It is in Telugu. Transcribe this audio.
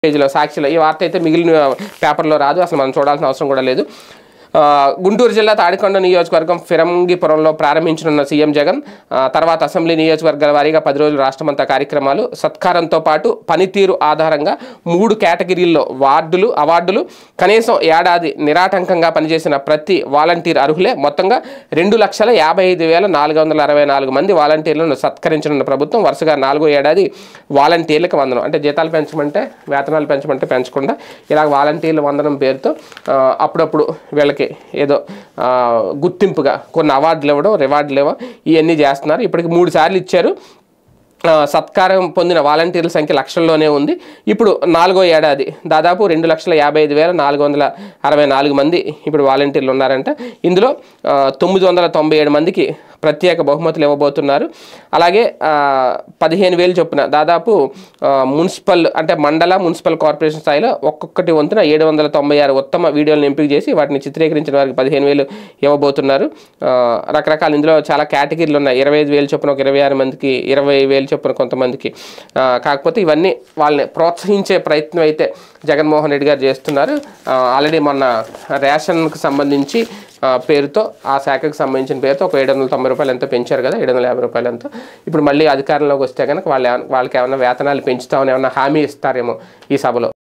పేజీలో సాక్షిలో ఈ వార్త అయితే మిగిలిన పేపర్లో రాదు, అసలు మనం చూడాల్సిన అవసరం కూడా లేదు. గుంటూరు జిల్లా తాడికొండ నియోజకవర్గం ఫిరంగిపురంలో ప్రారంభించనున్న సీఎం జగన్. తర్వాత అసెంబ్లీ నియోజకవర్గాల వారీగా 10 రోజులు రాష్ట్రమంతా కార్యక్రమాలు. సత్కారంతో పాటు పనితీరు ఆధారంగా 3 కేటగిరీల్లో అవార్డులు. కనీసం ఏడాది నిరాటంకంగా పనిచేసిన ప్రతి వాలంటీర్ అర్హులే. మొత్తంగా 2,55,464 మంది వాలంటీర్లను సత్కరించనున్న ప్రభుత్వం. వరుసగా 4వ ఏడాది వాలంటీర్లకు వందనం. అంటే జీతాలు పెంచమంటే, వేతనాలు పెంచమంటే పెంచకుండా ఇలా వాలంటీర్ల వందనం పేరుతో అప్పుడప్పుడు వీళ్ళకి ఏదో గుర్తింపుగా కొన్ని అవార్డులు ఇవ్వడం, రివార్డులు ఇవ్వడం ఇవన్నీ చేస్తున్నారు. ఇప్పటికి 3 సార్లు ఇచ్చారు. సత్కారం పొందిన వాలంటీర్ల సంఖ్య లక్షల్లోనే ఉంది. ఇప్పుడు 4వ ఏడాది దాదాపు 2,55,464 మంది ఇప్పుడు వాలంటీర్లు ఉన్నారంట. ఇందులో 997 మందికి ప్రత్యేక బహుమతులు ఇవ్వబోతున్నారు. అలాగే 15,000 చొప్పున దాదాపు మున్సిపల్ అంటే మున్సిపల్ కార్పొరేషన్ స్థాయిలో ఒక్కొక్కటి వంతున 796 ఉత్తమ వీడియోలను ఎంపిక చేసి వాటిని చిత్రీకరించిన వారికి 15,000 ఇవ్వబోతున్నారు. రకరకాల ఇందులో చాలా కేటగిరీలు ఉన్నాయి. 25,000 చొప్పున ఒక 26 మందికి, 20,000 చొప్పున కొంతమందికి. కాకపోతే ఇవన్నీ వాళ్ళని ప్రోత్సహించే ప్రయత్నం అయితే జగన్మోహన్ రెడ్డి గారు చేస్తున్నారు. ఆల్రెడీ మొన్న రేషన్కి సంబంధించి పేరుతో ఆ శాఖకు సంబంధించిన పేరుతో ఒక 790 రూపాయలు ఎంతో పెంచారు కదా, 750 రూపాయలు ఎంతో. ఇప్పుడు మళ్ళీ అధికారంలోకి వస్తే కనుక వాళ్ళకి ఏమైనా వేతనాలు పెంచుతామని ఏమైనా హామీ ఇస్తారేమో ఈ సభలో.